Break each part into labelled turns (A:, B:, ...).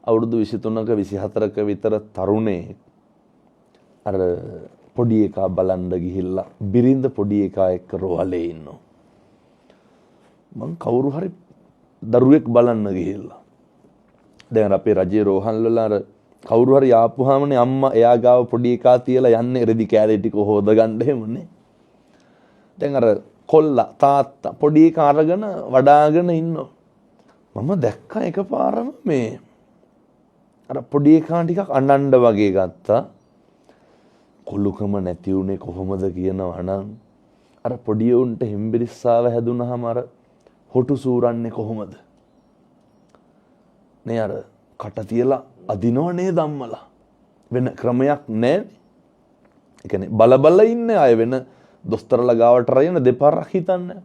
A: අවුරුදු 23ක 24ක විතර තරුණේ අර පොඩි එකා බලන්න ගිහිල්ලා බිරිඳ පොඩි එකා එක්ක රෝහලේ ඉන්නවා. මං කවුරු හරි දරුවෙක් බලන්න ගිහිල්ලා. දැන් අපේ රජයේ රෝහල් වල අර කවුරු හරි ආපුවාමනේ අම්මා එයා ගාව පොඩි එකා තියලා යන්නේ රෙදි කෑලි ටික හොද ගන්න එහෙමනේ. දැන් අර කොල්ලා තාත්තා පොඩි එකා අරගෙන වඩාගෙන ඉන්නවා. මම දැක්කා එකපාරම මේ අර පොඩි එකා ටිකක් අඬන්න වගේ ගත්තා. කොල්ලුකම නැති උනේ කොහොමද කියනවා නම් අර පොඩි උන්ට හිම්බිරිස්සාව හැදුනහම අර හොටු සූරන්නේ කොහොමද? නේ අර කට තියලා අදිනව නේද අම්මලා? වෙන ක්‍රමයක් නැහැ. ඒ කියන්නේ බල ඉන්නේ අය වෙන දොස්තරලා ගාවට රයින දෙපාරක් හිතන්නේ.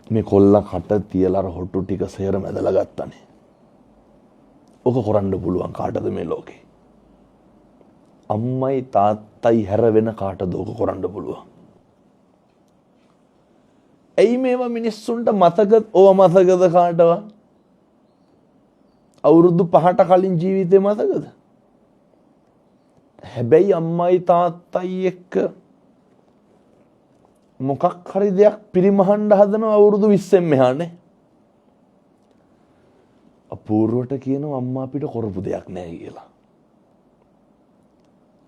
A: මේ කොල්ලා කට තියලා අර හොටු ටික සේර මැදලා ගත්තනේ. ඔක කරන්න පුළුවන් කාටද මේ ලෝකේ? අම්මයි තාත්තයි හැර වෙන කාටද ඔක කරන්න පුළුවන්? ඇයි මේවා මිනිස්සුන්ට මතකද කාටවත්? අවුරුදු 5ට කලින් ජීවිතේ මතකද? හැබැයි අම්මයි තාත්තයි එක්ක මොකක් හරි දෙයක් පිරිමහන්න හදනවා අවුරුදු 20න් මෙහානේ. අපූර්වට කියනවා අම්මා අපිට කරපු දෙයක් නැහැ කියලා.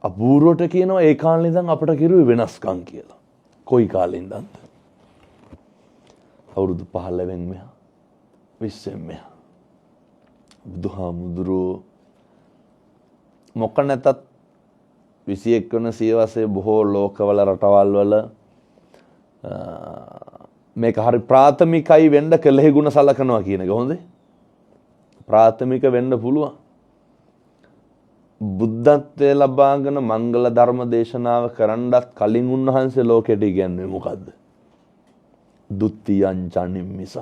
A: අපූර්වට කියනවා ඒ කාලේ ඉඳන් අපිට කිරුවේ වෙනස්කම් කියලා. කොයි කාලේ ඉඳන්ද? අවුරුදු 15න් මෙහා 20න් මෙහා. බුදුහාමුදුරුවෝ මොක නැතත් 21 වන සියවසේ බොහෝ ලෝකවල රටවල් වල මේක හරි ප්‍රාථමිකයි වෙන්න කළෙහි ගුණ සලකනවා කියන එක හොඳේ. ප්‍රාථමික වෙන්න පුළුවන්. බුද්ධත්වයේ ලබාගෙන මංගල ධර්ම දේශනාව කරන්නත් කලින් උන්වහන්සේ ලෝකෙට ඉගැන්වුවේ මොකද්ද? ဒုတိယං චනිම්මිස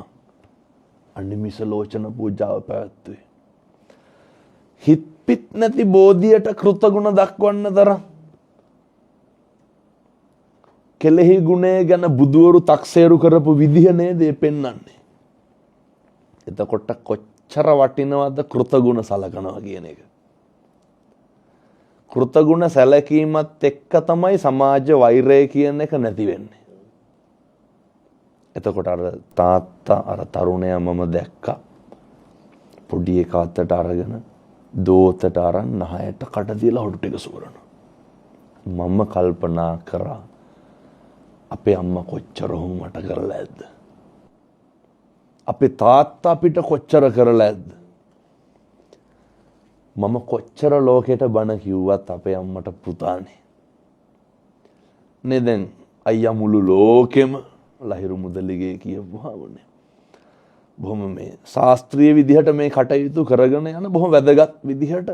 A: අනිමිස ලෝචන පූජාව පැවැත්වුවේ. හිත් පිට නැති බෝධියට කෘතගුණ දක්වන්න තරම් කෙලෙහි ගුණය ගැන බුදුවරු තක්සේරු කරපු විදිහ නේද පෙන්වන්නේ. එතකොට කොච්චර වටිනවද කෘතගුණ සලකනවා කියන එක. කෘතගුණ සැලකීමත් එක්ක තමයි සමාජ වෛරය කියන එක නැති වෙන්නේ. එතකොට අර තාත්තා අර තරුණයා මම දැක්කා පොඩි එකා අතට අරගෙන දෝතට අරන් නහයට කට තියලා හොටු ටික සූරනවා. මම කල්පනා කරා අපේ අම්මා කොච්චර මට කරලා ඇද්ද? අපේ තාත්තා අපිට කොච්චර කරලා ඇද්ද? මම කොච්චර ලෝකෙට බණ කිව්වත් අපේ අම්මට පුතානේ. නේ දැන් අයියා මුළු ලෝකෙම ලහිරු මුදලිගේ කියපුවාමනේ. බොහොම මේ ශාස්ත්‍රීය විදිහට මේ කටයුතු කරගෙන යන බොහොම වැදගත් විදිහට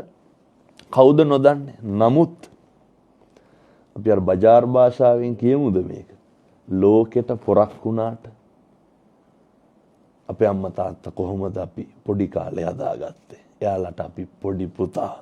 A: කවුද නොදන්නේ. නමුත් අපි අර බජාර් භාෂාවෙන් කියමුද මේක? ලෝකෙට පොරක් වුණාට අපේ අම්මා තාත්තා කොහොමද අපි පොඩි කාලේ හදාගත්තේ? එයාලට අපි පොඩි පුතා.